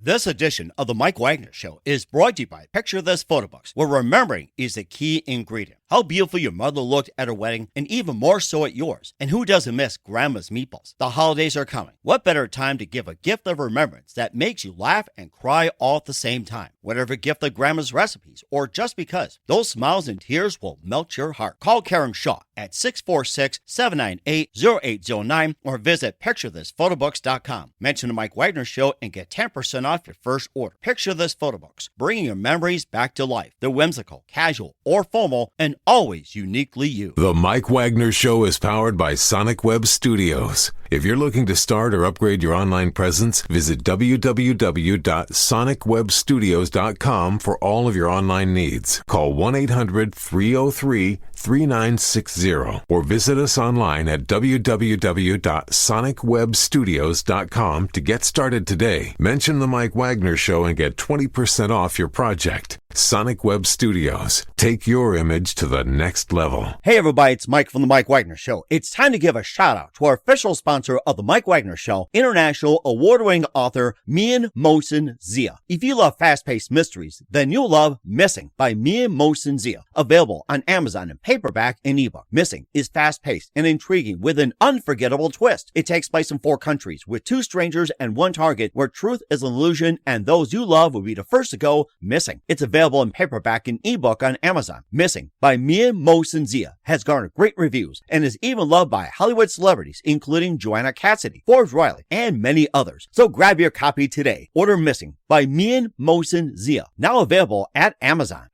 This edition of the Mike Wagner Show is brought to you by Picture This Photo Books, where remembering is the key ingredient. How beautiful your mother looked at her wedding, and even more so at yours. And who doesn't miss Grandma's meatballs? The holidays are coming. What better time to give a gift of remembrance that makes you laugh and cry all at the same time? Whatever gift of Grandma's recipes, or just because, those smiles and tears will melt your heart. Call Karen Shaw at 646-798-0809 or visit picturethisphotobooks.com. Mention the Mike Wagner Show and get 10% off your first order. Picture This Photo Books, bringing your memories back to life. They're whimsical, casual, or formal, and always uniquely you. The Mike Wagner Show is powered by Sonic Web Studios. If you're looking to start or upgrade your online presence, visit www.sonicwebstudios.com for all of your online needs. Call 1-800-303-3960 or visit us online at www.sonicwebstudios.com to get started today. Mention the Mike Wagner Show and get 20% off your project. Sonic Web Studios. Take your image to the next level. Hey everybody, it's Mike from the Mike Wagner Show. It's time to give a shout out to our official sponsor of the Mike Wagner Show, international award-winning author Mian Mohsen Zia. If you love fast-paced mysteries, then you'll love Missing by Mian Mohsen Zia. Available on Amazon in paperback and ebook. Missing is fast-paced and intriguing with an unforgettable twist. It takes place in 4 countries with 2 strangers and 1 target where truth is an illusion and those you love will be the first to go missing. It's available in paperback and ebook on Amazon. Missing by Mian Mohsen Zia has garnered great reviews and is even loved by Hollywood celebrities including Joanna Cassidy, Forbes Riley, and many others. So grab your copy today. Order Missing by Mian Mohsen Zia, now available at Amazon.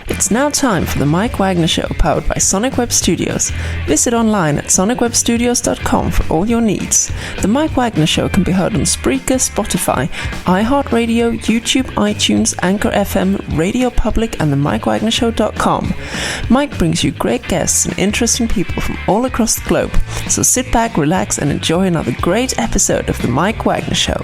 It's now time for the Mike Wagner Show, powered by Sonic Web Studios. Visit online at sonicwebstudios.com for all your needs. The Mike Wagner Show can be heard on Spreaker, Spotify, iHeartradio, YouTube, iTunes, Anchor FM, Radio Public, and themikewagnershow.com. Mike brings you great guests and interesting people from all across the globe. So sit back, relax, and enjoy another great episode of the Mike Wagner Show.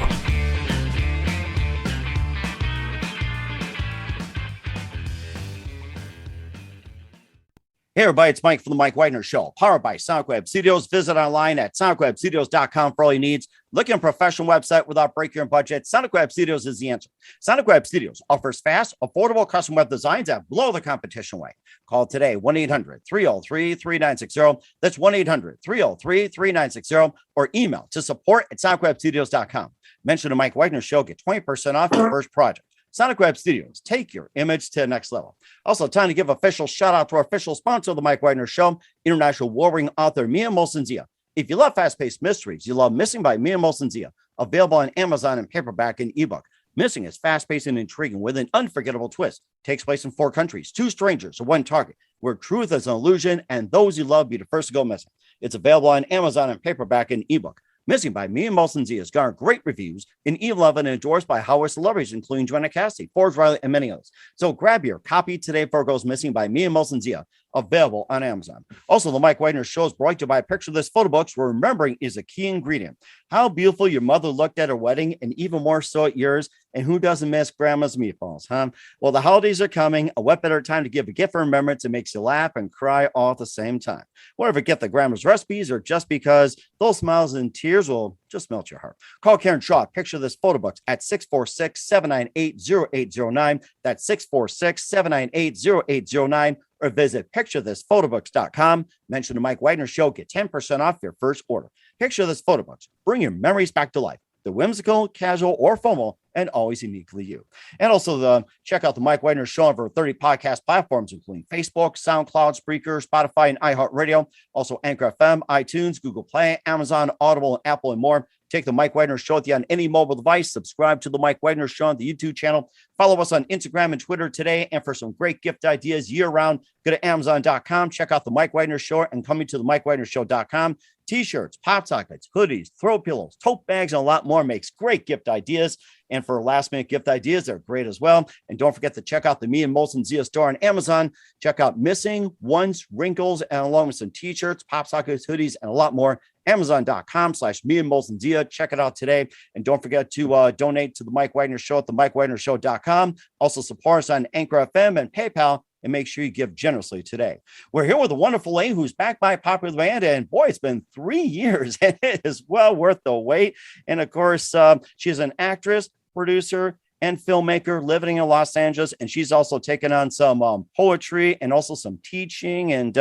Hey everybody, it's Mike from the Mike Wagner Show, powered by Sonic Web Studios. Visit online at sonicwebstudios.com for all your needs. Looking at a professional website without breaking your budget? Sonic Web Studios is the answer. Sonic Web Studios offers fast, affordable custom web designs that blow the competition away. Call today, 1-800-303-3960. That's 1-800-303-3960, or email to support@sonicwebstudios.com. Mention the Mike Wagner Show, get 20% off your first project. Sonic Web Studios, take your image to the next level. Also, time to give official shout out to our official sponsor of the Mike Wagner Show, international warring author Mian Mohsen Zia. If you love fast-paced mysteries, you love Missing by Mian Mohsen Zia, available on Amazon in paperback and ebook. Missing is fast-paced and intriguing with an unforgettable twist. Takes place in 4 countries, 2 strangers, 1 target, where truth is an illusion and those you love be the first to go missing. It's available on Amazon in paperback and ebook. Missing by Mian Mohsen Zia has garnered great reviews and even loved and endorsed by Hollywood celebrities, including Joanna Cassidy, Forbes Riley, and many others. So grab your copy today before it goes missing by Mian Mohsen Zia, available on Amazon. Also, the Mike Wagner Show is brought to you by Picture This Photo Books, where remembering is a key ingredient. How beautiful your mother looked at her wedding, and even more so at yours. And who doesn't miss Grandma's meatballs, huh? Well, the holidays are coming. A what better time to give a gift of remembrance that makes you laugh and cry all at the same time? Whatever gift of Grandma's recipes, or just because, those smiles and tears will just melt your heart. Call Karen Shaw, Picture This Photo Books, at 646-798-0809. That's 646-798-0809. Or visit picturethisphotobooks.com. Mention the Mike Wagner Show, get 10% off your first order. Picture This Photo Books, bring your memories back to life. The whimsical, casual, or formal, and always uniquely you. And also check out the Mike Wagner Show on over 30 podcast platforms, including Facebook, SoundCloud, Spreaker, Spotify, and iHeartRadio. Also Anchor FM, iTunes, Google Play, Amazon, Audible, Apple, and more. Take the Mike Wagner Show with you on any mobile device. Subscribe to the Mike Wagner Show on the YouTube channel. Follow us on Instagram and Twitter today. And for some great gift ideas year-round, go to Amazon.com. Check out the Mike Wagner Show and coming to the MikeWagnerShow.com. T-shirts, pop sockets, hoodies, throw pillows, tote bags, and a lot more makes great gift ideas. And for last-minute gift ideas, they're great as well. And don't forget to check out the Mian Mohsen Zia store on Amazon. Check out Missing, Once, Wrinkles, and along with some T-shirts, pop sockets, hoodies, and a lot more. Amazon.com/Mian Mohsen Zia. Check it out today. And don't forget to donate to the Mike Wagner Show at themikewagnershow.com. Also support us on Anchor FM and PayPal and make sure you give generously today. We're here with a wonderful lady who's backed by popular demand, and boy, it's been 3 years and it is well worth the wait. And of course, she's an actress, producer, and filmmaker living in Los Angeles. And she's also taken on some poetry and also some teaching, and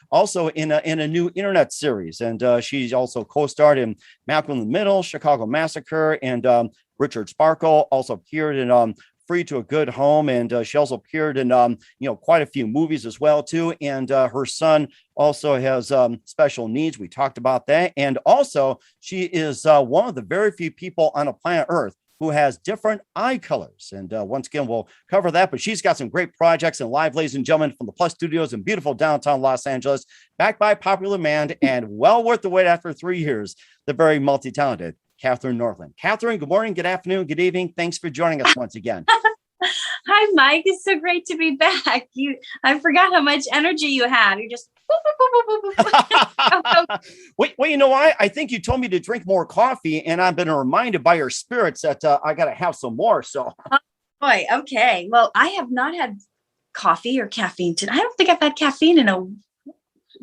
also in a new internet series. And she's also co-starred in Malcolm in the Middle, Chicago Massacre, and Richard Sparkle also appeared in Free to a Good Home. And she also appeared in, quite a few movies as well, too. And her son also has special needs. We talked about that. And also she is one of the very few people on the planet Earth who has different eye colors. And once again, we'll cover that, but she's got some great projects and live, ladies and gentlemen, from the Plus Studios in beautiful downtown Los Angeles, backed by popular demand and well worth the wait after 3 years, the very multi-talented Katherine Norland. Katherine, good morning, good afternoon, good evening. Thanks for joining us once again. Hi, Mike. It's so great to be back. I forgot how much energy you had. You're just Well, you know what? I think you told me to drink more coffee, and I've been reminded by your spirits that I got to have some more. So, oh, boy, okay. Well, I have not had coffee or caffeine today. I don't think I've had caffeine in a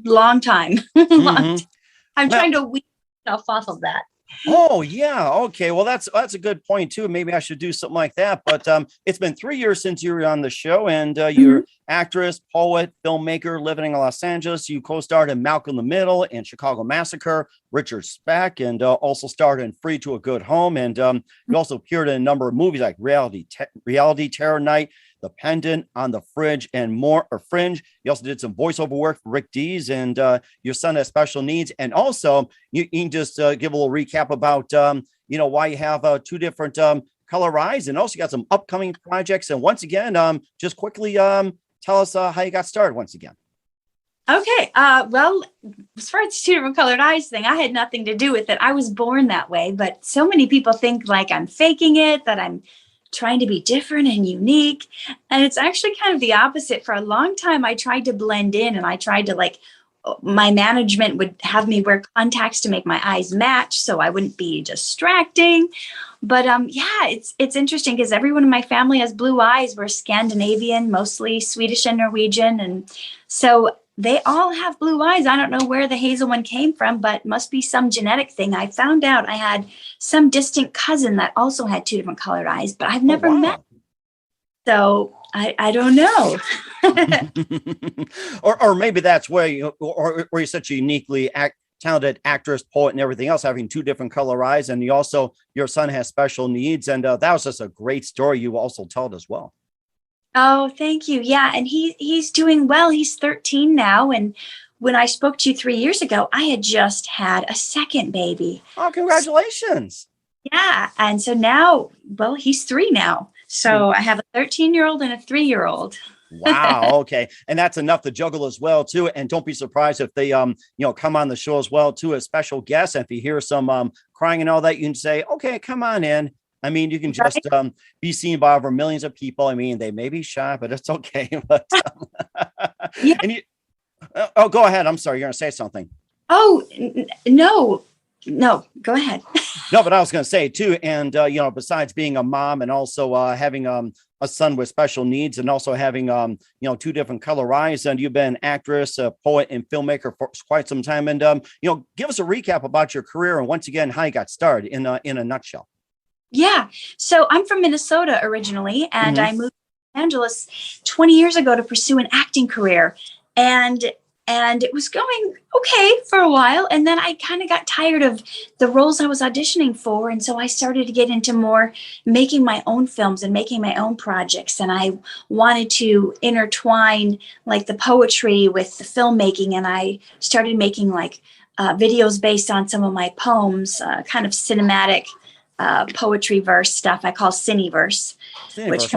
long time. I'm trying to wean myself off of that. Oh, yeah. Okay. Well, that's a good point, too. Maybe I should do something like that. But it's been 3 years since you were on the show, and you're actress, poet, filmmaker living in Los Angeles. You co-starred in Malcolm in the Middle and Chicago Massacre, Richard Speck, and also starred in Free to a Good Home. And you also appeared in a number of movies like Realityterrornight, The Pendant, On the Fringe, and more, or Fringe. You also did some voiceover work for Rick Dees, and your son has special needs. And also, you can just give a little recap about, why you have 2 different color eyes, and also got some upcoming projects. And once again, just quickly tell us how you got started once again. Okay. Well, as far as 2 different colored eyes thing, I had nothing to do with it. I was born that way, but so many people think like I'm faking it, that I'm trying to be different and unique. And it's actually kind of the opposite. For a long time, I tried to blend in, and I tried to my management would have me wear contacts to make my eyes match so I wouldn't be distracting. But it's interesting because everyone in my family has blue eyes. We're Scandinavian, mostly Swedish and Norwegian. And so they all have blue eyes. I don't know where the hazel one came from, but must be some genetic thing. I found out I had some distant cousin that also had 2 different colored eyes, but I've never met. So I don't know. or maybe that's where you're such a uniquely talented actress, poet, and everything else, having 2 different color eyes. And your son has special needs. And that was just a great story you also told as well. Oh, thank you. Yeah. And he's doing well. He's 13 now. And when I spoke to you 3 years ago, I had just had a second baby. Oh, congratulations. Yeah. And so now, well, he's 3 now. So I have a 13-year-old and a 3-year-old. Wow. Okay. And that's enough to juggle as well, too. And don't be surprised if they, come on the show as well, too, as special guests. And if you hear some crying and all that, you can say, okay, come on in. I mean, you can just be seen by over millions of people. I mean, they may be shy, but it's okay. But, yeah. And go ahead. I'm sorry. You're going to say something. Oh, no, go ahead. No, but I was going to say too. And, besides being a mom and also having a son with special needs, and also having, 2 different color eyes, and you've been an actress, a poet, and filmmaker for quite some time. And, give us a recap about your career and once again, how you got started in a nutshell. Yeah. So I'm from Minnesota originally, and I moved to Los Angeles 20 years ago to pursue an acting career. And it was going okay for a while. And then I kind of got tired of the roles I was auditioning for. And so I started to get into more making my own films and making my own projects. And I wanted to intertwine the poetry with the filmmaking. And I started making videos based on some of my poems, kind of cinematic poetry verse stuff I call Cineverse, which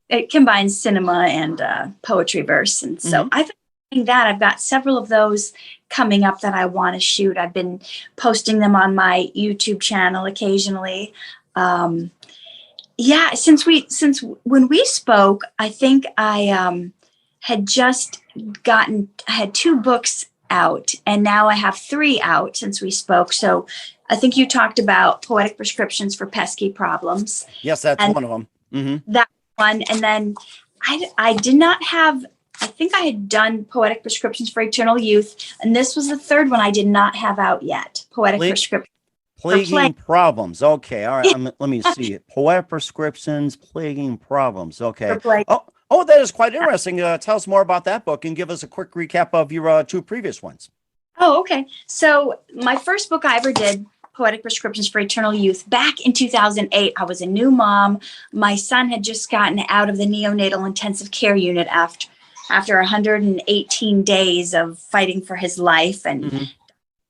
it combines cinema and poetry verse. And so I've been doing that. I've got several of those coming up that I want to shoot. I've been posting them on my YouTube channel occasionally. Since when we spoke, I think I had just I had 2 books out, and now I have 3 out since we spoke. So I think you talked about Poetic Prescriptions for Pesky Problems. Yes, that's one of them. That one. And then I did not have, I think I had done Poetic Prescriptions for Eternal Youth, and this was the third one I did not have out yet. Poetic Prescriptions. Plaguing problems. Okay. All right. Let me see it. Poetic prescriptions, plaguing problems. Okay. Oh, that is quite interesting. Tell us more about that book and give us a quick recap of your two previous ones. Oh, okay. So my first book I ever did, Poetic Prescriptions for Eternal Youth, back in 2008. I was a new mom. My son had just gotten out of the neonatal intensive care unit after 118 days of fighting for his life and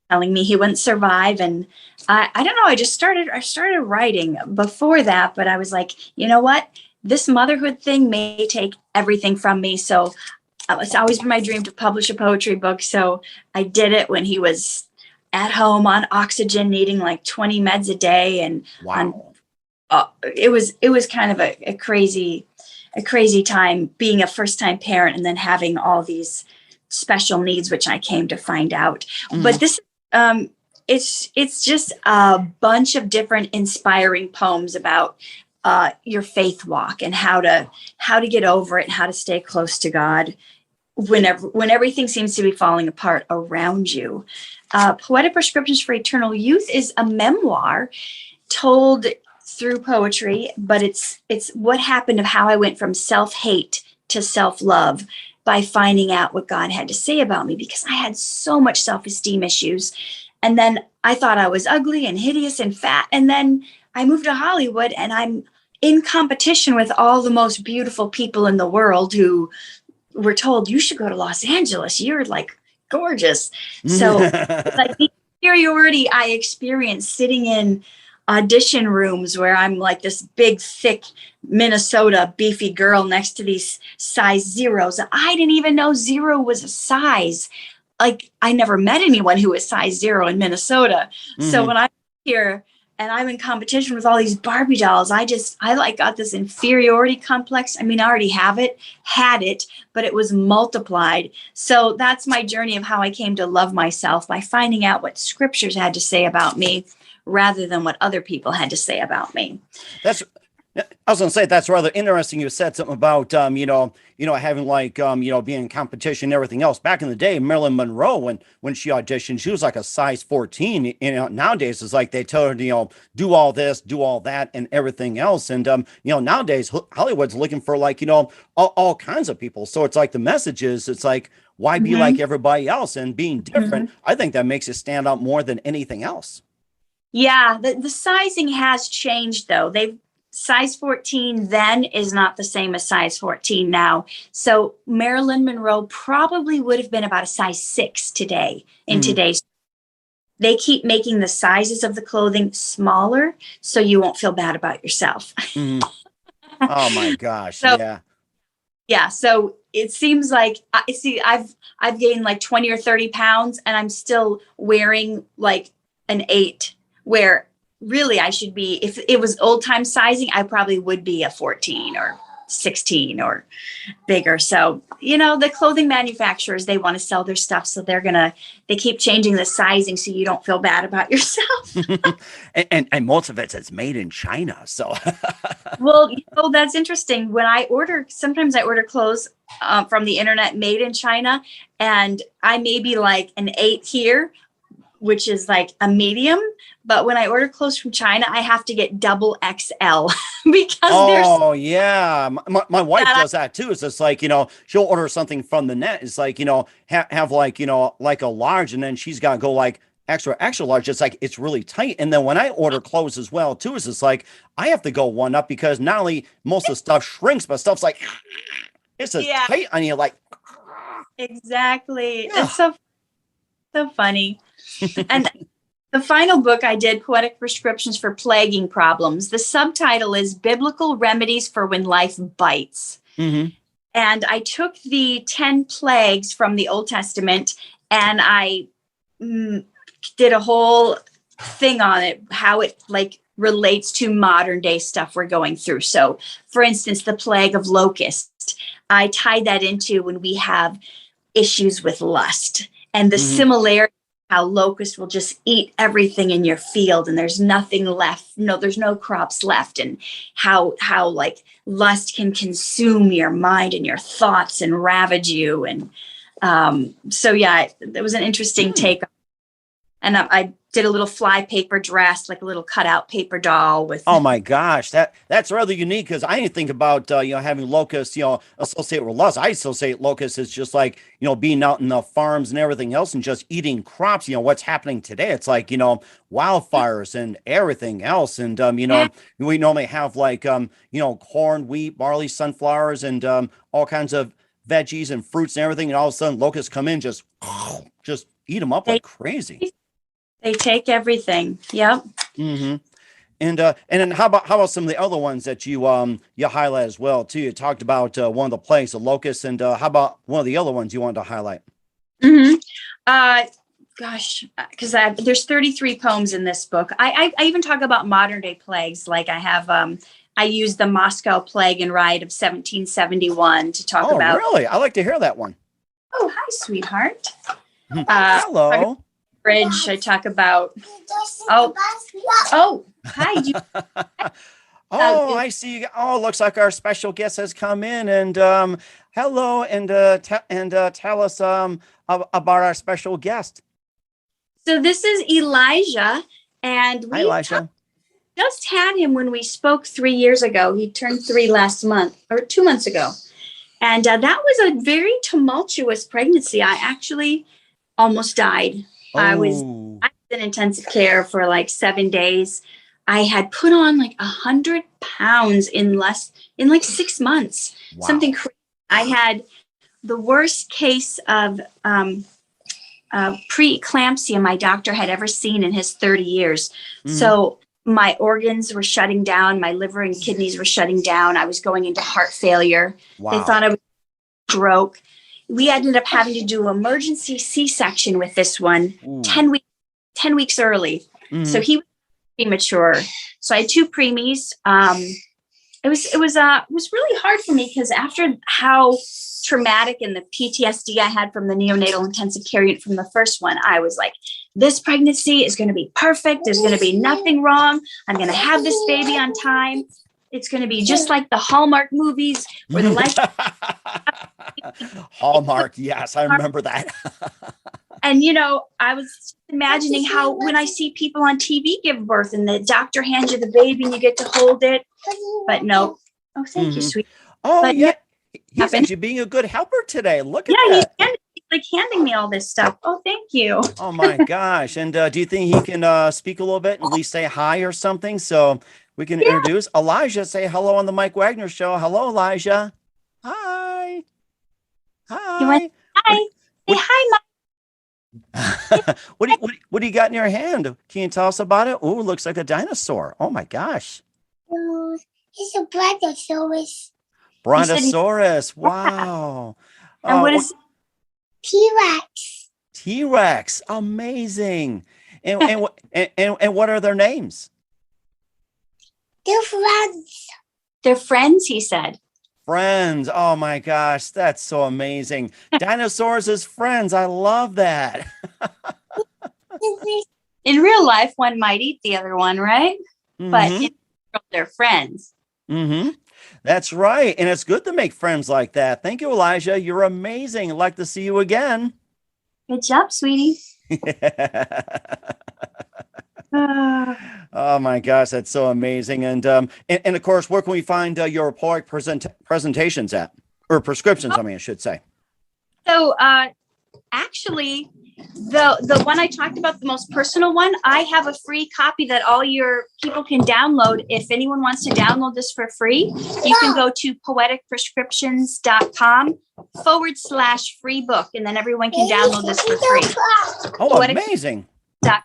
telling me he wouldn't survive. And I don't know, I started writing before that, but I was like, you know what? This motherhood thing may take everything from me. So it's always been my dream to publish a poetry book. So I did it when he was at home on oxygen, needing like 20 meds a day. And it was kind of a crazy time being a first time parent and then having all these special needs, which I came to find out. But this, it's just a bunch of different inspiring poems about your faith walk and how to get over it and how to stay close to God when everything seems to be falling apart around you. Poetic Prescriptions for Eternal Youth is a memoir told through poetry, but it's what happened of how I went from self-hate to self-love by finding out what God had to say about me, because I had so much self-esteem issues. And then I thought I was ugly and hideous and fat. And then I moved to Hollywood and I'm in competition with all the most beautiful people in the world who were told, you should go to Los Angeles. You're like gorgeous. So like the inferiority I experienced sitting in audition rooms where I'm like this big, thick Minnesota beefy girl next to these size zeros. I didn't even know zero was a size. Like I never met anyone who was size zero in Minnesota. So when I'm here and I'm in competition with all these Barbie dolls, I like got this inferiority complex. I mean, I already had it, but it was multiplied. So that's my journey of how I came to love myself, by finding out what scriptures had to say about me rather than what other people had to say about me. I was going to say, that's rather interesting. You said something about, having like, being in competition and everything else. Back in the day, Marilyn Monroe, when she auditioned, she was like a size 14. Nowadays it's like they tell her, do all this, do all that and everything else. And, nowadays Hollywood's looking for like, all kinds of people. So it's like the message is, it's like, why be like everybody else and being different? I think that makes it stand out more than anything else. Yeah. The sizing has changed though. Size 14 then is not the same as size 14 now. So Marilyn Monroe probably would have been about a size 6 today in today's. They keep making the sizes of the clothing smaller so you won't feel bad about yourself. Oh my gosh. Yeah. So it seems like I've gained like 20 or 30 pounds and I'm still wearing like an 8, where really I should be, if it was old time sizing, I probably would be a 14 or 16 or bigger. So, the clothing manufacturers, they want to sell their stuff. So they keep changing the sizing so you don't feel bad about yourself. and most of it's made in China. So, well, that's interesting. When sometimes I order clothes from the internet made in China, and I may be like an 8 here, which is like a medium. But when I order clothes from China, I have to get double XL because yeah. My wife does that too. It's just like, she'll order something from the net. It's like, have like, like a large, and then she's got to go like extra large. It's like, it's really tight. And then when I order clothes as well too, it's just like, I have to go one up because not only most of the stuff shrinks, but stuff's like, it's just tight on you. Like, exactly. It's so funny. And the final book I did, Poetic Prescriptions for Plaguing Problems, the subtitle is Biblical Remedies for When Life Bites. And I took the 10 plagues from the Old Testament and I did a whole thing on it, how it like relates to modern day stuff we're going through. So for instance, the plague of locust, I tied that into when we have issues with lust and the similarity, how locusts will just eat everything in your field and there's nothing left. No, there's no crops left. And how like lust can consume your mind and your thoughts and ravage you. And so, yeah, it was an interesting take. And I did a little fly paper dress, like a little cutout paper doll with. Oh my gosh, that's rather unique, because I didn't think about having locusts associate with lust. I associate locusts as just like being out in the farms and everything else and just eating crops. What's happening today? It's like wildfires and everything else, and we normally have like corn, wheat, barley, sunflowers, and all kinds of veggies and fruits and everything, and all of a sudden locusts come in, just eat them up like crazy. They take everything. Yep. Mm-hmm. And then how about some of the other ones that you highlight as well too? You talked about one of the plays, the locust, and how about one of the other ones you wanted to highlight? Mm-hmm. Gosh, because there's 33 poems in this book. I even talk about modern day plagues. Like I have I used the Moscow plague and riot of 1771 to talk about. Oh, really? I like to hear that one. Oh, hi, sweetheart. Hello. Bridge. I talk about. Hi. I see. Oh, looks like our special guest has come in, and hello, and tell us about our special guest. So this is Elijah, and hi, Elijah. Just had him when we spoke 3 years ago. He turned 3 last month or 2 months ago, and that was a very tumultuous pregnancy. I actually almost died. I was in intensive care for like 7 days. I had put on like 100 pounds in like 6 months. Wow. Something crazy. I had the worst case of preeclampsia my doctor had ever seen in his 30 years. Mm-hmm. So my organs were shutting down. My liver and kidneys were shutting down. I was going into heart failure. Wow. They thought I was stroke. We ended up having to do emergency C-section with this one 10 weeks early. Mm-hmm. So he was premature. So I had 2 preemies. It was really hard for me because after how traumatic and the PTSD I had from the neonatal intensive care unit from the first one, I was like, this pregnancy is going to be perfect. There's going to be nothing wrong. I'm going to have this baby on time. It's going to be just like the Hallmark movies where the life. Hallmark, yes, I remember that. And I was imagining how when I see people on TV give birth and the doctor hands you the baby and you get to hold it, but no. Oh, thank you, sweet. Oh, but yeah, he's actually being a good helper today. Look at that. He's like handing me all this stuff. Oh, thank you. Oh my gosh! And do you think he can speak a little bit and at least say hi or something so we can introduce Elijah? Say hello on the Mike Wagner Show. Hello, Elijah. Hi. Hi. Hi. Say hi, Mom. What do you got in your hand? Can you tell us about it? Oh, it looks like a dinosaur. Oh my gosh. It's a brontosaurus. Brontosaurus. Wow. And what is T-Rex? T-Rex. Amazing. And what are their names? They're friends. They're friends, he said. Friends. Oh my gosh, that's so amazing. Dinosaurs as friends. I love that. In real life, one might eat the other one, right? Mm-hmm. But in real, they're friends. Mm-hmm. That's right. And it's good to make friends like that. Thank you, Elijah. You're amazing. I'd like to see you again. Good job, sweetie. Oh my gosh, that's so amazing. And of course, where can we find your poetic presentations at, or prescriptions? I should say. So actually, the one I talked about, the most personal one, I have a free copy that all your people can download. If anyone wants to download this for free, you can go to poeticprescriptions.com/free book, and then everyone can download this for free. Oh, amazing.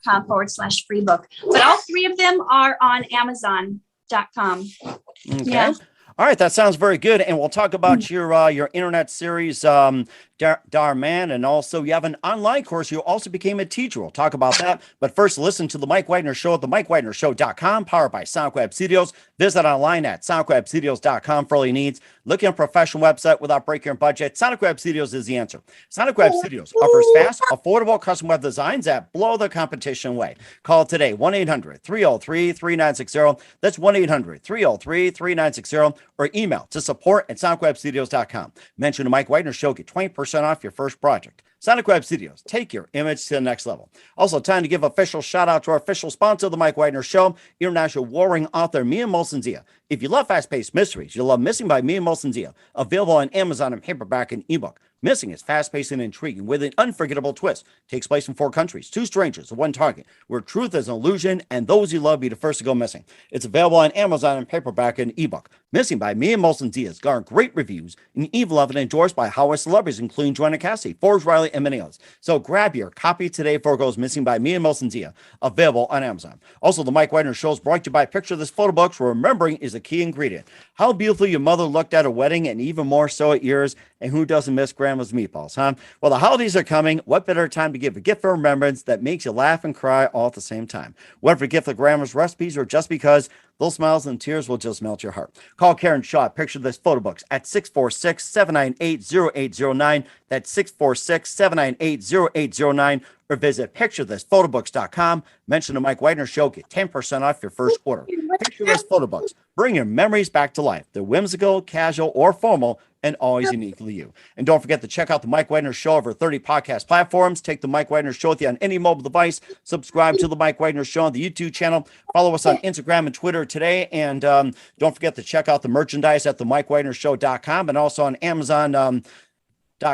.com/free book. But all 3 of them are on Amazon.com. Okay. Yeah. All right, that sounds very good. And we'll talk about your internet series, dharmann, and also you have an online course. You also became a teacher. We'll talk about that. But first, listen to the Mike Wagner Show at themikewagnershow.com, powered by SoundWeb Studios. Visit online at soundwebstudios.com for all your needs. Look at a professional website without breaking your budget. Sonic Web Studios is the answer. Sonic Web Studios offers fast, affordable custom web designs that blow the competition away. Call today, 1-800-303-3960. That's 1-800-303-3960. Or email to support@sonicwebstudios.com. Mention the Mike Wagner Show. Get 20% off your first project. Sonic Web Studios. Take your image to the next level. Also, time to give official shout out to our official sponsor of the Mike Wagner Show, international warring author Mia Molson-Zia. If you love fast-paced mysteries, you'll love Missing by Mia Molson-Zia. Available on Amazon in paperback and ebook. Missing is fast-paced and intriguing with an unforgettable twist. Takes place in 4 countries, 2 strangers, 1 target, where truth is an illusion and those you love be the first to go missing. It's available on Amazon in paperback and ebook. Missing by Mia Molson-Zia has garnered great reviews and even loved and endorsed by Hollywood celebrities, including Joanna Cassidy, Forbes Riley, and many others. So grab your copy today before it goes missing by Mia Molson-Zia. Available on Amazon. Also, the Mike Wagner Show is brought to you by Picture This Photo Books, where remembering is a key ingredient. How beautifully your mother looked at a wedding, and even more so at yours. And who doesn't miss grandma's meatballs, huh? Well, the holidays are coming. What better time to give a gift of remembrance that makes you laugh and cry all at the same time? Whether a gift of grandma's recipes or just because, those smiles and tears will just melt your heart. Call Karen Shaw at Picture This Photo Books at 646-798-0809. That's 646-798-0809. Or visit picturethis.photobooks.com. Mention the Mike Wagner Show. Get 10% off your first order. Picture This Photo Books. Bring your memories back to life. They're whimsical, casual, or formal, and always uniquely you. And don't forget to check out the Mike Wagner Show over 30 podcast platforms. Take the Mike Wagner Show with you on any mobile device. Subscribe to the Mike Wagner Show on the YouTube channel. Follow us on Instagram and Twitter today. And don't forget to check out the merchandise at themikewagnershow.com and also on Amazon.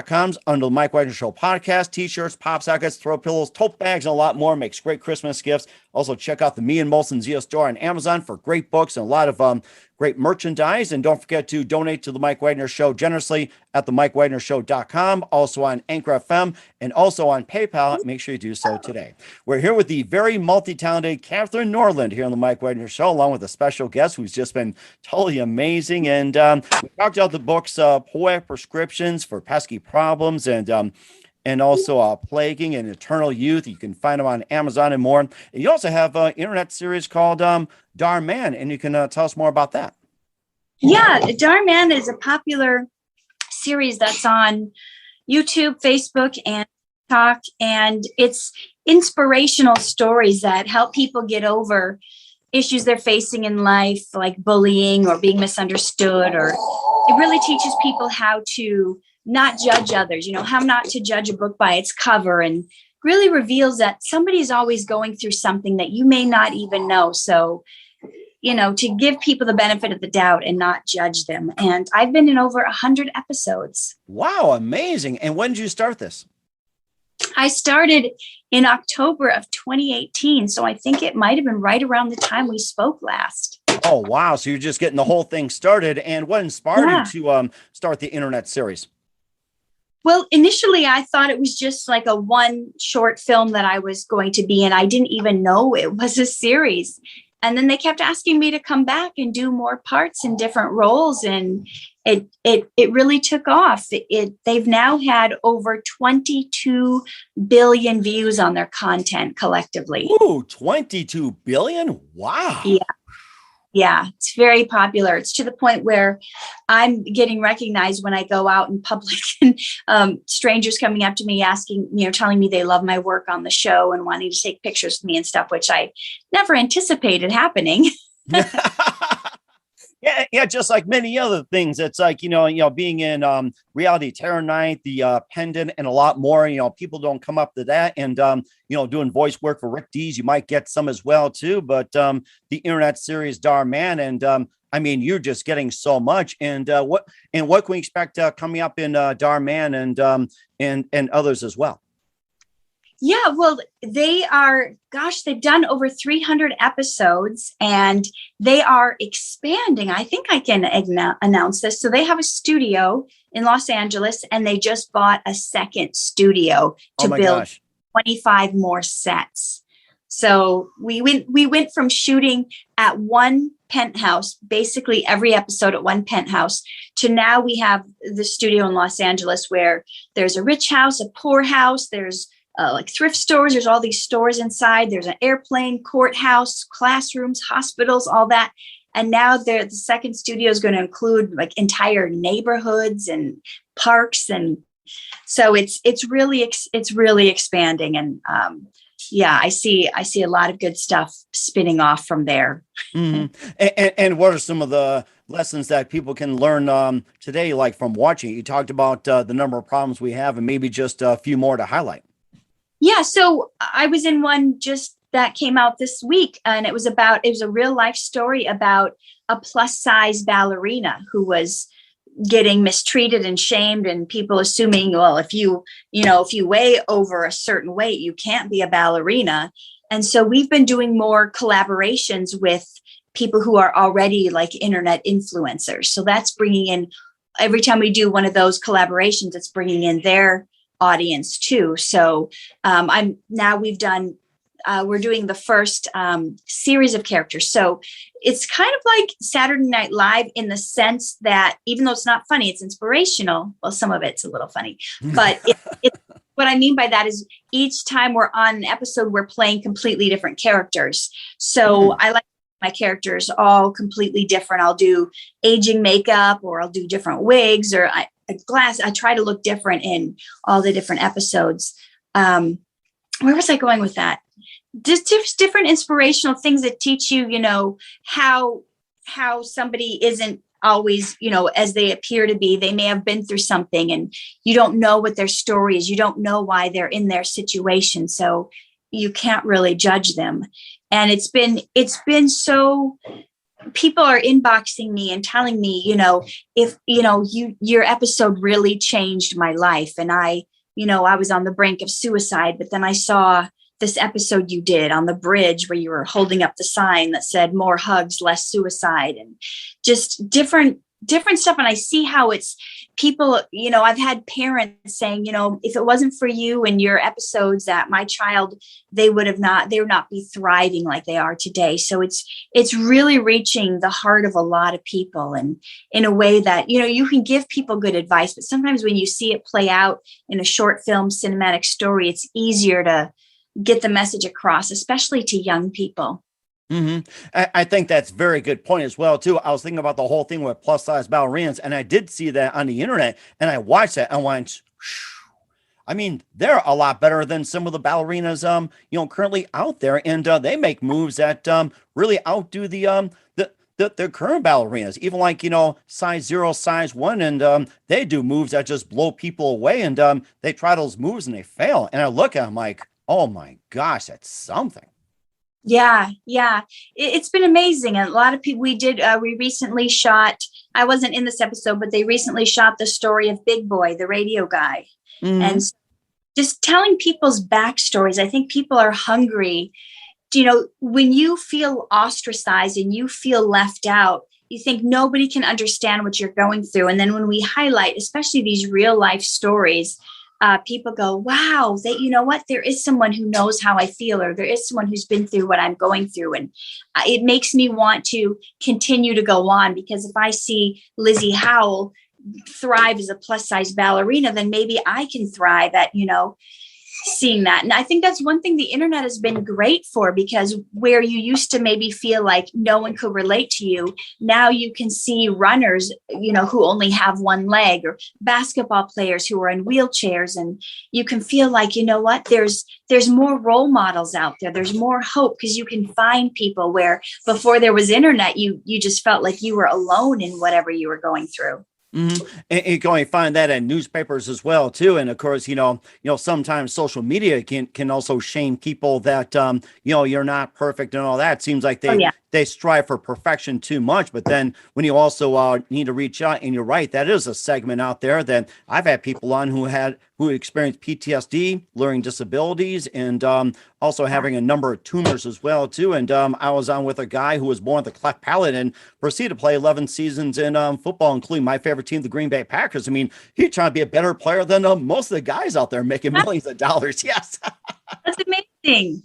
.coms under the Mike Wagner Show podcast, t-shirts, pop sockets, throw pillows, tote bags, and a lot more. Makes great Christmas gifts. Also, check out the Me and Molson-Zia store on Amazon for great books and a lot of great merchandise. And don't forget to donate to the Mike Wagner Show generously at themikewagnershow.com, also on Anchor FM, and also on PayPal. Make sure you do so today. We're here with the very multi-talented Katherine Norland here on the Mike Wagner Show, along with a special guest who's just been totally amazing. And we talked about the books, Poetic Prescriptions for Pesky Problems, and also Plaguing and Eternal Youth. You can find them on Amazon and more. And you also have an internet series called dharmann, and you can tell us more about that. Yeah, dharmann is a popular series that's on YouTube, Facebook, and TikTok, and it's inspirational stories that help people get over issues they're facing in life, like bullying or being misunderstood, or it really teaches people how to not judge others, how not to judge a book by its cover, and really reveals that somebody's always going through something that you may not even know. So, to give people the benefit of the doubt and not judge them. And I've been in over 100 episodes. Wow, amazing. And when did you start this? I started in October of 2018. So I think it might have been right around the time we spoke last. Oh, wow. So you're just getting the whole thing started. And what inspired you to start the internet series? Well, initially, I thought it was just like a one short film that I was going to be in. I didn't even know it was a series. And then they kept asking me to come back and do more parts in different roles. And it really took off. They've now had over 22 billion views on their content collectively. Ooh, 22 billion? Wow. Yeah, it's very popular. It's to the point where I'm getting recognized when I go out in public, and strangers coming up to me asking, telling me they love my work on the show and wanting to take pictures with me and stuff, which I never anticipated happening. Yeah, just like many other things. It's like, being in realityterrornight, the pendant, and a lot more. People don't come up to that. And, doing voice work for Rick Dees, you might get some as well, too. But the internet series dharmann, and you're just getting so much. And what can we expect coming up in dharmann and others as well? Yeah, well, they've done over 300 episodes, and they are expanding. I think I can announce this. So they have a studio in Los Angeles, and they just bought a second studio to build 25 more sets. So we went from shooting at one penthouse, basically every episode at one penthouse, to now we have the studio in Los Angeles where there's a rich house, a poor house, there's like thrift stores, there's all these stores inside, there's an airplane, courthouse, classrooms, hospitals, all that. And now the second studio is going to include like entire neighborhoods and parks, and so it's really expanding. And yeah, I see a lot of good stuff spinning off from there. Mm-hmm. And what are some of the lessons that people can learn today, like from watching? You talked about the number of problems we have, and maybe just a few more to highlight. Yeah, so I was in one just that came out this week, and it was a real life story about a plus size ballerina who was getting mistreated and shamed, and people assuming, well, if you weigh over a certain weight, you can't be a ballerina. And so we've been doing more collaborations with people who are already like internet influencers. So that's bringing in, every time we do one of those collaborations, it's bringing in their audience too. So we're doing the first series of characters. So it's kind of like Saturday Night Live in the sense that even though it's not funny, it's inspirational. Well, some of it's a little funny, but what I mean by that is each time we're on an episode, we're playing completely different characters. So I like my characters all completely different. I'll do aging makeup, or I'll do different wigs, or I try to look different in all the different episodes. Where was I going with that? Just different inspirational things that teach you, how somebody isn't always, as they appear to be. They may have been through something, and you don't know what their story is. You don't know why they're in their situation. So you can't really judge them. And it's been so, people are inboxing me and telling me, if, your episode really changed my life. And I was on the brink of suicide, but then I saw this episode you did on the bridge where you were holding up the sign that said more hugs, less suicide, and just different stuff. And I see how it's people, I've had parents saying, if it wasn't for you and your episodes, that my child, they would not be thriving like they are today. So it's really reaching the heart of a lot of people, and in a way that, you can give people good advice, but sometimes when you see it play out in a short film cinematic story, it's easier to get the message across, especially to young people. Mm-hmm. I think that's a very good point as well, too. I was thinking about the whole thing with plus size ballerinas, and I did see that on the internet, and I watched that and went, I mean, they're a lot better than some of the ballerinas, currently out there, and they make moves that really outdo the current ballerinas, even like, size 0, size 1, and they do moves that just blow people away, and they try those moves and they fail. And I look at them like, oh my gosh, that's something. Yeah. It's been amazing. And a lot of people, we recently shot, I wasn't in this episode, but they recently shot the story of Big Boy, the radio guy. Mm-hmm. And just telling people's backstories. I think people are hungry. When you feel ostracized and you feel left out, you think nobody can understand what you're going through. And then when we highlight, especially these real life stories, people go, wow, you know what? There is someone who knows how I feel, or there is someone who's been through what I'm going through. And it makes me want to continue to go on, because if I see Lizzie Howell thrive as a plus size ballerina, then maybe I can thrive at, seeing that. And I think that's one thing the internet has been great for, because where you used to maybe feel like no one could relate to you, now you can see runners, who only have one leg, or basketball players who are in wheelchairs. And you can feel like, there's more role models out there. There's more hope, because you can find people where before there was internet, you just felt like you were alone in whatever you were going through. Mm-hmm. And you can only find that in newspapers as well, too. And of course, sometimes social media can also shame people that, you're not perfect and all that. It seems like they strive for perfection too much. But then when you also need to reach out, and you're right, that is a segment out there that I've had people on who experienced PTSD, learning disabilities, and also having a number of tumors as well, too. And I was on with a guy who was born with a cleft palate and proceeded to play 11 seasons in football, including my favorite team, the Green Bay Packers. I mean, he's trying to be a better player than most of the guys out there making millions of dollars. Yes. That's amazing.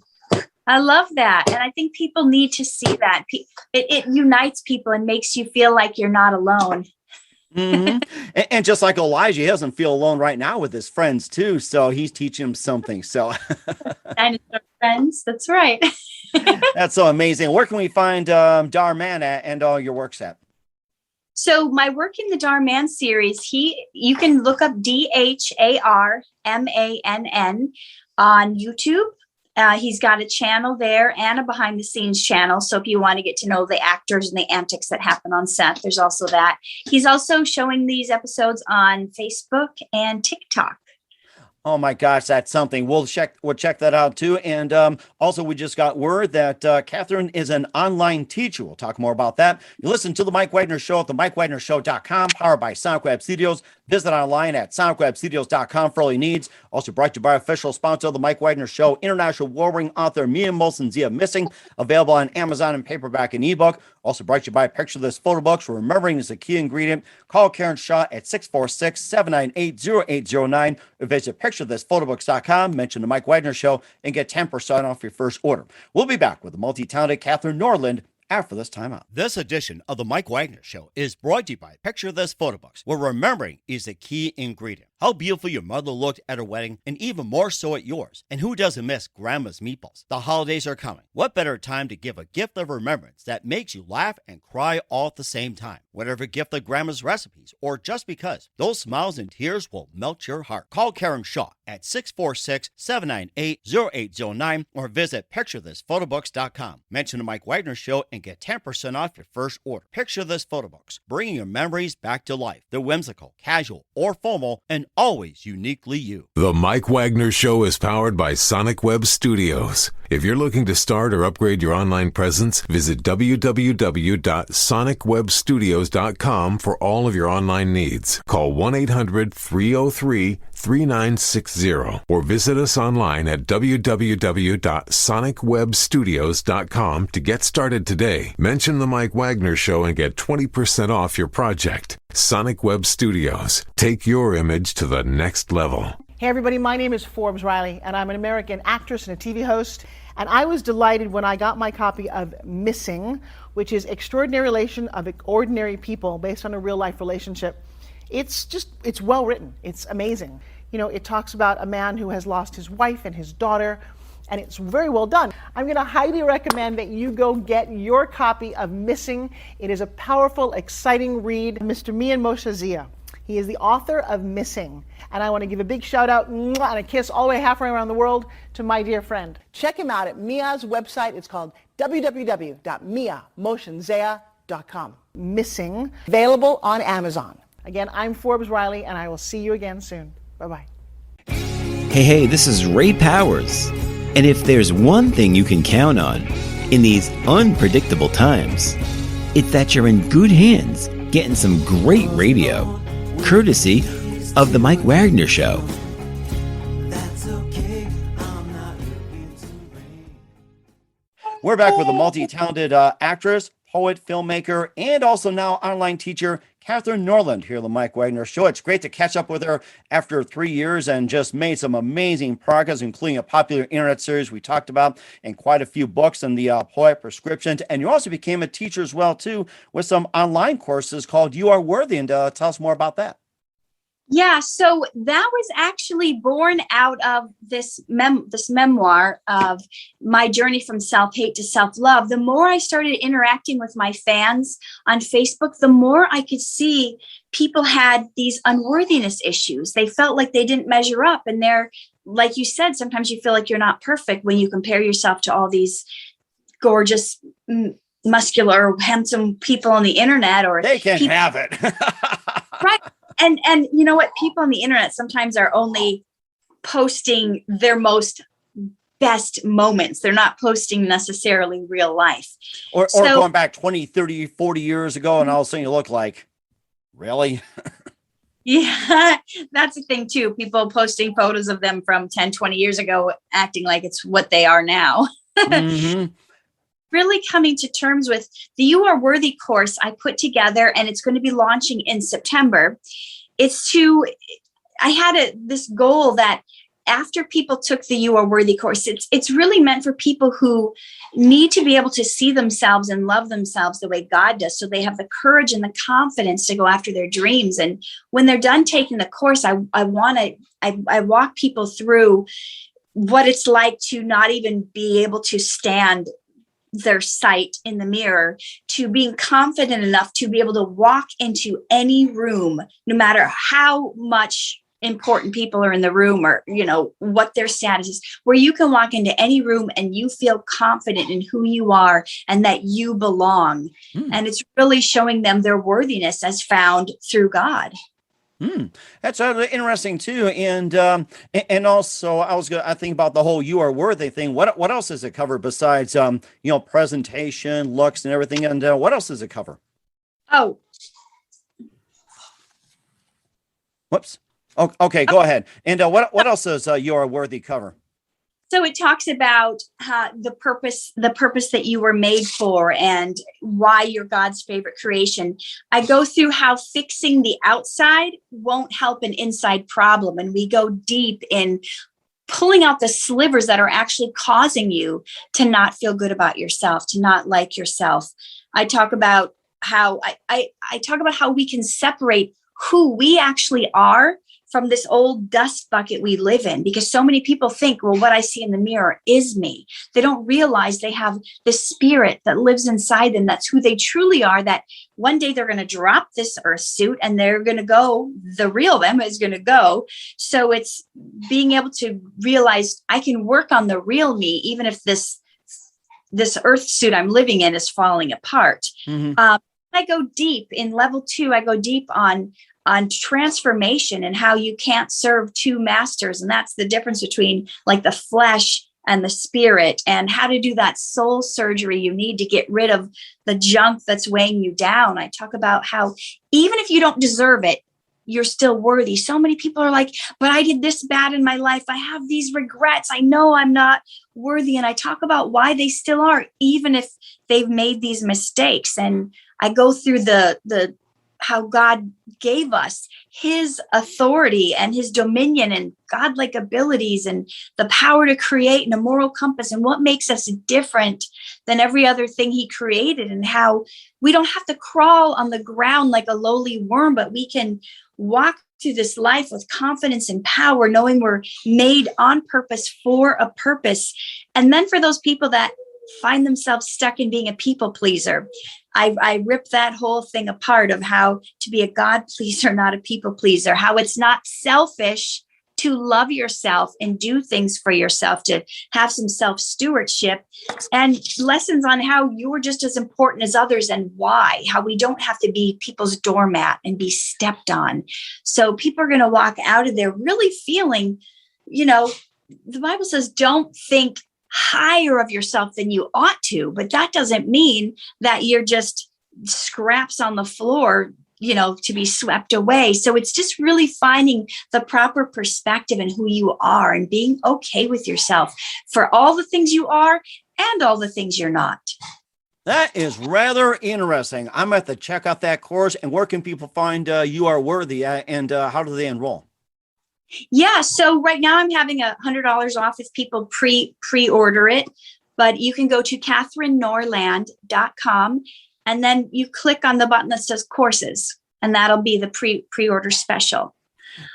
I love that. And I think people need to see that. It unites people and makes you feel like you're not alone. And just like Elijah, he doesn't feel alone right now with his friends too. So he's teaching him something. So Dinosaur friends. That's right. that's so amazing. Where can we find dharmann at and all your works at? So my work in the dharmann series, you can look up dharmann on YouTube. He's got a channel there and a behind the scenes channel. So if you want to get to know the actors and the antics that happen on set, there's also that. He's also showing these episodes on Facebook and TikTok. Oh my gosh, that's something. We'll check that out too. And also, we just got word that Katherine is an online teacher. We'll talk more about that. You listen to the Mike Wagner Show at themikewagnershow.com, powered by Sonic Web Studios. Visit online at sonicwebstudios.com for all your needs. Also brought to you by official sponsor of the Mike Wagner Show, international award-winning author Mia Molson Zia Missing, available on Amazon in paperback and ebook. Also brought to you by Picture This Photo Books, where remembering is a key ingredient. Call Karen Shaw at 646-798-0809 or visit picturethisphotobooks.com. Mention the Mike Wagner Show and get 10% off your first order. We'll be back with the multi-talented Katherine Norland after this time out. This edition of the Mike Wagner Show is brought to you by Picture This Photo Books, where remembering is the key ingredient. How beautiful your mother looked at her wedding, and even more so at yours. And who doesn't miss Grandma's meatballs? The holidays are coming. What better time to give a gift of remembrance that makes you laugh and cry all at the same time? Whatever gift of Grandma's recipes, or just because, those smiles and tears will melt your heart. Call Karen Shaw at 646-798-0809 or visit picturethisphotobooks.com. Mention the Mike Wagner Show and get 10% off your first order. Picture This Photo Books, bringing your memories back to life. They're whimsical, casual, or formal, and always uniquely you. The Mike Wagner Show is powered by Sonic Web Studios. If you're looking to start or upgrade your online presence, visit www.sonicwebstudios.com for all of your online needs. Call 1-800-303-3960 or visit us online at www.sonicwebstudios.com to get started today. Mention the Mike Wagner Show and get 20% off your project. Sonic Web Studios. Take your image to the next level. Hey everybody, my name is Forbes Riley, and I'm an American actress and a TV host. And I was delighted when I got my copy of Missing, which is Extraordinary Relation of Ordinary People based on a real life relationship. It's well written. It's amazing. You know, it talks about a man who has lost his wife and his daughter, and it's very well done. I'm going to highly recommend that you go get your copy of Missing. It is a powerful, exciting read. Mr. Mian Moshe Zia. He is the author of Missing. And I want to give a big shout out and a kiss all the way halfway around the world to my dear friend. Check him out at Mia's website. It's called www.miamotionzea.com. Missing, available on Amazon. Again, I'm Forbes Riley, and I will see you again soon. Bye-bye. Hey, this is Ray Powers. And if there's one thing you can count on in these unpredictable times, it's that you're in good hands getting some great radio, courtesy of The Mike Wagner Show. We're back with a multi-talented actress, poet, filmmaker, and also now online teacher, Katherine Norland, here on the Mike Wagner Show. It's great to catch up with her after 3 years and just made some amazing progress, including a popular internet series we talked about and quite a few books and the Poetic Prescriptions. And you also became a teacher as well, too, with some online courses called You Are Worthy. And tell us more about that. Yeah, so that was actually born out of this memoir of my journey from self-hate to self-love. The more I started interacting with my fans on Facebook, the more I could see people had these unworthiness issues. They felt like they didn't measure up. And they're, like you said, sometimes you feel like you're not perfect when you compare yourself to all these gorgeous, muscular, handsome people on the internet. Or they can't have it. Right. And you know what? People on the internet sometimes are only posting their most best moments. They're not posting necessarily real life. Or going back 20, 30, 40 years ago, and all of a sudden you look like, really? Yeah, that's the thing too. People posting photos of them from 10, 20 years ago, acting like it's what they are now. Mm-hmm. Really coming to terms with the You Are Worthy course I put together, and it's going to be launching in September. I had this goal that after people took the You Are Worthy course, it's really meant for people who need to be able to see themselves and love themselves the way God does, so they have the courage and the confidence to go after their dreams. And when they're done taking the course, I walk people through what it's like to not even be able to stand their sight in the mirror, to being confident enough to be able to walk into any room, no matter how much important people are in the room, or what their status is, where you can walk into any room and you feel confident in who you are and that you belong. And it's really showing them their worthiness as found through God. That's interesting too. And also I think about the whole You Are Worthy thing. What else does it cover besides presentation, looks, and everything? And what else does it cover? Oh, whoops. Oh, okay, go ahead. And what else does You Are Worthy cover? So it talks about the purpose that you were made for and why you're God's favorite creation. I go through how fixing the outside won't help an inside problem. And we go deep in pulling out the slivers that are actually causing you to not feel good about yourself, to not like yourself. I talk about how I talk about how we can separate who we actually are from this old dust bucket we live in, because so many people think, well, what I see in the mirror is me. They don't realize they have the spirit that lives inside them. That's who they truly are, that one day they're going to drop this earth suit and they're going to go, the real them is going to go. So it's being able to realize I can work on the real me, even if this earth suit I'm living in is falling apart. I go deep in level 2. I go deep on transformation and how you can't serve two masters. And that's the difference between like the flesh and the spirit, and how to do that soul surgery you need to get rid of the junk that's weighing you down. I talk about how even if you don't deserve it, you're still worthy. So many people are like, but I did this bad in my life. I have these regrets. I know I'm not worthy. And I talk about why they still are, even if they've made these mistakes. And I go through the how God gave us his authority and his dominion and godlike abilities and the power to create and a moral compass, and what makes us different than every other thing he created, and how we don't have to crawl on the ground like a lowly worm, but we can walk through this life with confidence and power, knowing we're made on purpose for a purpose. And then for those people that find themselves stuck in being a people pleaser, I rip that whole thing apart of how to be a God pleaser, not a people pleaser, how it's not selfish to love yourself and do things for yourself, to have some self-stewardship, and lessons on how you're just as important as others and why, how we don't have to be people's doormat and be stepped on. So people are going to walk out of there really feeling, the Bible says, don't think higher of yourself than you ought to, but that doesn't mean that you're just scraps on the floor, to be swept away. So it's just really finding the proper perspective in who you are and being okay with yourself for all the things you are and all the things you're not. That is rather interesting. I'm going to have to check out that course. And where can people find You Are Worthy and how do they enroll? Yeah. So right now I'm having $100 off if people pre-order it, but you can go to katherinenorland.com and then you click on the button that says courses, and that'll be the pre-order special.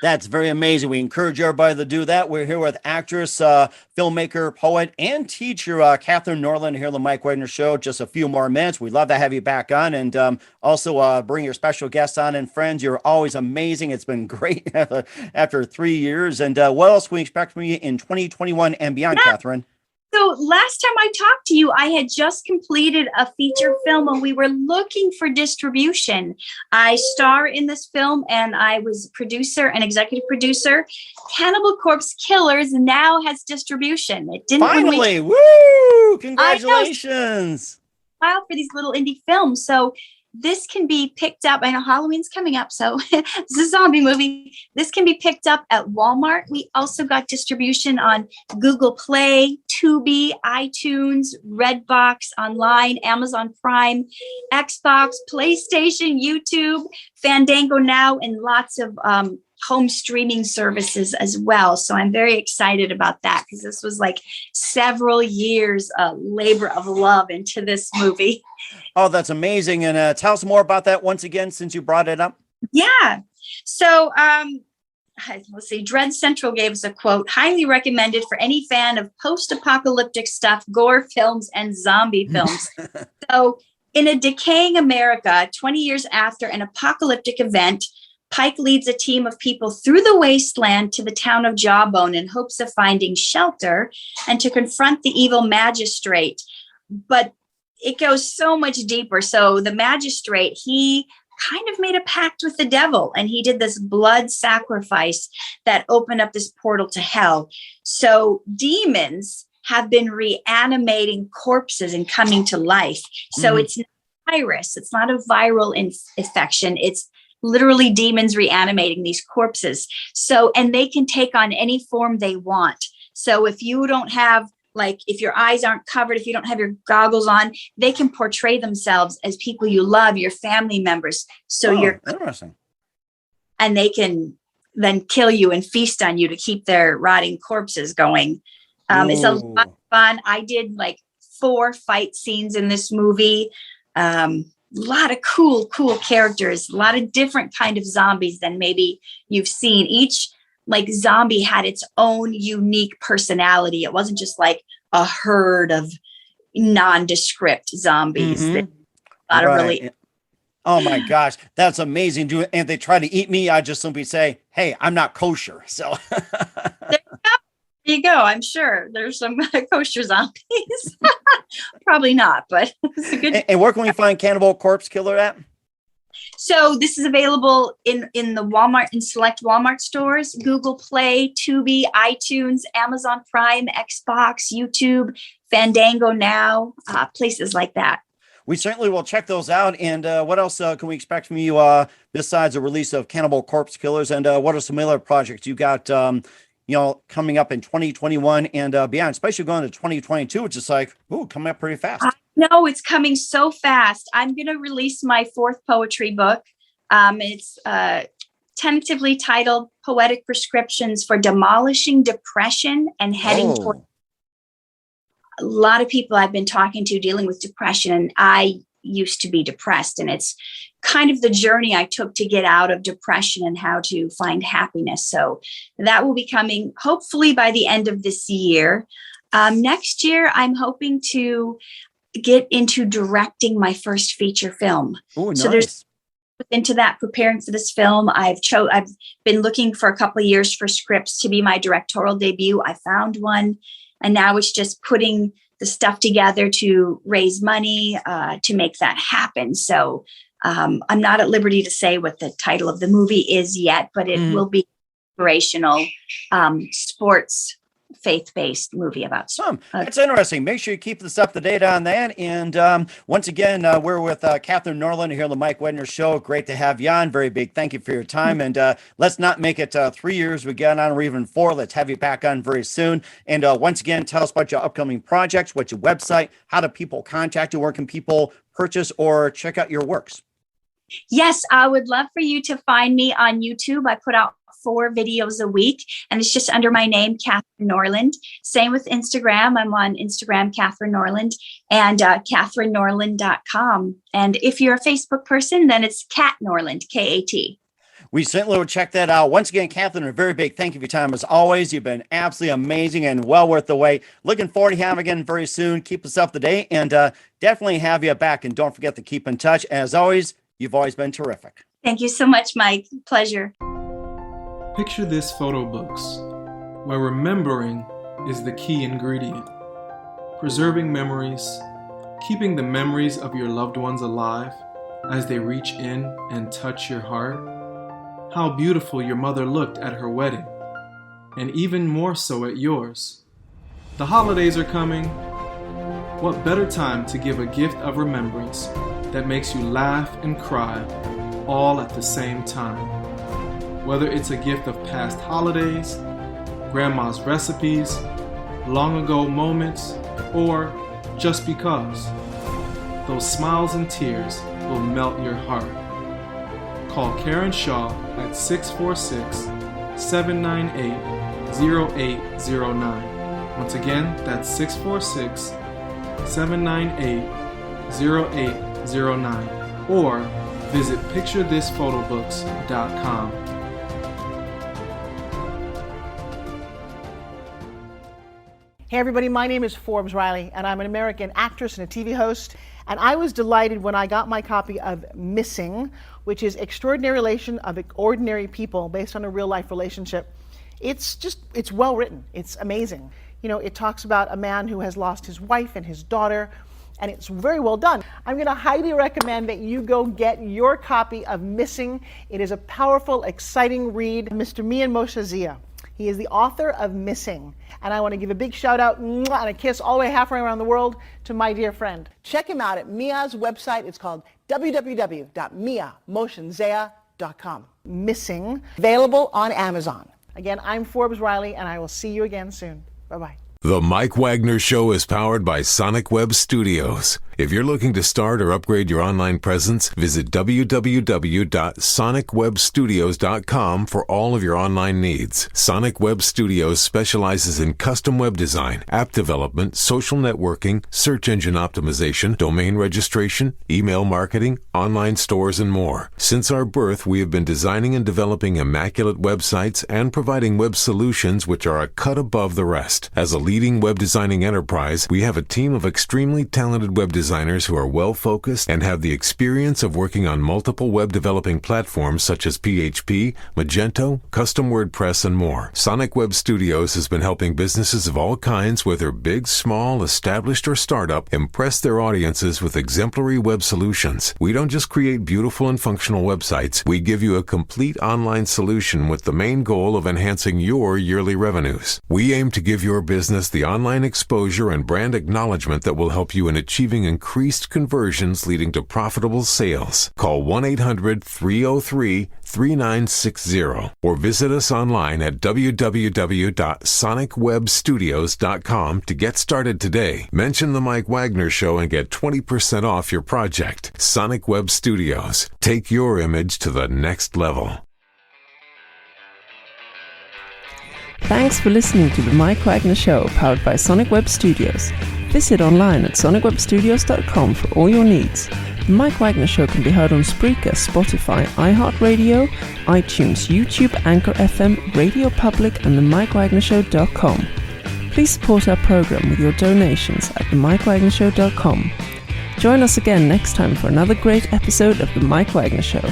That's very amazing. We encourage everybody to do that. We're here with actress, filmmaker, poet, and teacher Katherine Norland here on the Mike Wagner Show. Just a few more minutes. We'd love to have you back on, and also bring your special guests on and friends. You're always amazing. It's been great after 3 years. And what else can we expect from you in 2021 and beyond, Katherine? So last time I talked to you, I had just completed a feature film and we were looking for distribution. I star in this film and I was producer and executive producer. Cannibal Corpse Killers now has distribution. It didn't finally. Woo! Congratulations. Wow, for these little indie films. So this can be picked up. I know Halloween's coming up, so it's a zombie movie. This can be picked up at Walmart. We also got distribution on Google Play, Tubi, iTunes, Redbox, online, Amazon Prime, Xbox, PlayStation, YouTube, Fandango Now, and lots of home streaming services as well. So I'm very excited about that because this was like several years of labor of love into this movie. Oh, that's amazing. And tell us more about that once again, since you brought it up. Yeah. So, let's see, Dread Central gave us a quote, highly recommended for any fan of post-apocalyptic stuff, gore films, and zombie films. So in a decaying America, 20 years after an apocalyptic event, Pike leads a team of people through the wasteland to the town of Jawbone in hopes of finding shelter and to confront the evil magistrate. But it goes so much deeper. So the magistrate, he kind of made a pact with the devil, and he did this blood sacrifice that opened up this portal to hell. So demons have been reanimating corpses and coming to life. So it's not a virus. It's not a viral infection. It's literally demons reanimating these corpses. So, and they can take on any form they want. So if you don't have, like, if your eyes aren't covered, if you don't have your goggles on, they can portray themselves as people you love, your family members. So you're interesting. And they can then kill you and feast on you to keep their rotting corpses going. It's a lot of fun. I did like 4 fight scenes in this movie. A lot of cool characters, a lot of different kind of zombies than maybe you've seen. Each like zombie had its own unique personality. It wasn't just like a herd of nondescript zombies. A lot of really. Oh my gosh, that's amazing. And they try to eat me, I just simply say, hey, I'm not kosher. So there you go. I'm sure there's some kosher zombies. Probably not, but it's a good. And where can we find Cannibal Corpse Killer at? So this is available in the Walmart, in select Walmart stores, Google Play, Tubi, iTunes, Amazon Prime, Xbox, YouTube, Fandango Now, places like that. We certainly will check those out. And what else can we expect from you besides the release of Cannibal Corpse Killers? And what are some other projects you got, coming up in 2021 and beyond, especially going to 2022, which is like, coming up pretty fast. No, it's coming so fast. I'm going to release my 4th poetry book. It's tentatively titled Poetic Prescriptions for Demolishing Depression and Heading Toward. A lot of people I've been talking to dealing with depression. I used to be depressed, and it's kind of the journey I took to get out of depression and how to find happiness. So that will be coming hopefully by the end of this year. Next year, I'm hoping to get into directing my first feature film. Oh, nice. So there's into that, preparing for this film. I've been looking for a couple of years for scripts to be my directorial debut. I found one, and now it's just putting the stuff together to raise money to make that happen. So I'm not at liberty to say what the title of the movie is yet, but it will be inspirational sports faith-based movie about That's interesting. Make sure you keep us up to date on that. And once again, we're with Katherine Norland here on the Mike Wagner Show. Great to have you on. Very big thank you for your time. And let's not make it 3 years we get on, or even 4. Let's have you back on very soon. And once again, tell us about your upcoming projects, what's your website, how do people contact you, where can people purchase or check out your works? Yes, I would love for you to find me on YouTube. I put out 4 videos a week, and it's just under my name, Katherine Norland. Same with Instagram. I'm on Instagram, Katherine Norland, and katherinenorland.com. And if you're a Facebook person, then it's Kat Norland, K-A-T. We certainly will check that out. Once again, Katherine, a very big thank you for your time. As always, you've been absolutely amazing and well worth the wait. Looking forward to having you again very soon. Keep us up to date, and definitely have you back. And don't forget to keep in touch. As always, you've always been terrific. Thank you so much, Mike. Pleasure. Picture this photo books, where remembering is the key ingredient. Preserving memories, keeping the memories of your loved ones alive as they reach in and touch your heart. How beautiful your mother looked at her wedding, and even more so at yours. The holidays are coming. What better time to give a gift of remembrance that makes you laugh and cry all at the same time? Whether it's a gift of past holidays, grandma's recipes, long ago moments, or just because. Those smiles and tears will melt your heart. call Karen Shaw at 646-798-0809. Once again, that's 646-798-0809. Or visit picturethisphotobooks.com. Hey everybody, my name is Forbes Riley, and I'm an American actress and a TV host. And I was delighted when I got my copy of Missing, which is Extraordinary Relation of Ordinary People based on a real life relationship. It's well written. It's amazing. You know, it talks about a man who has lost his wife and his daughter, and it's very well done. I'm going to highly recommend that you go get your copy of Missing. It is a powerful, exciting read. Mr. Mian Moshe Zia. He is the author of Missing. And I want to give a big shout out and a kiss all the way halfway around the world to my dear friend. Check him out at Mia's website. It's called www.miamoshenzea.com. Missing, available on Amazon. Again, I'm Forbes Riley, and I will see you again soon. Bye-bye. The Mike Wagner Show is powered by Sonic Web Studios. If you're looking to start or upgrade your online presence, visit www.sonicwebstudios.com for all of your online needs. Sonic Web Studios specializes in custom web design, app development, social networking, search engine optimization, domain registration, email marketing, online stores, and more. Since our birth, we have been designing and developing immaculate websites and providing web solutions which are a cut above the rest. As a leading web designing enterprise, we have a team of extremely talented web designers who are well-focused and have the experience of working on multiple web developing platforms such as PHP, Magento, custom WordPress, and more. Sonic Web Studios has been helping businesses of all kinds, whether big, small, established, or startup, impress their audiences with exemplary web solutions. We don't just create beautiful and functional websites. We give you a complete online solution with the main goal of enhancing your yearly revenues. We aim to give your business the online exposure and brand acknowledgement that will help you in achieving increased conversions leading to profitable sales. Call 1-800-303-3960 or visit us online at www.sonicwebstudios.com to get started today. Mention the Mike Wagner Show and get 20% off your project. Sonic Web Studios. Take your image to the next level. Thanks for listening to the Mike Wagner Show, powered by Sonic Web Studios. Visit online at sonicwebstudios.com for all your needs. The Mike Wagner Show can be heard on Spreaker, Spotify, iHeartRadio, iTunes, YouTube, Anchor FM, Radio Public, and themikewagnershow.com. Please support our program with your donations at themikewagnershow.com. Join us again next time for another great episode of The Mike Wagner Show.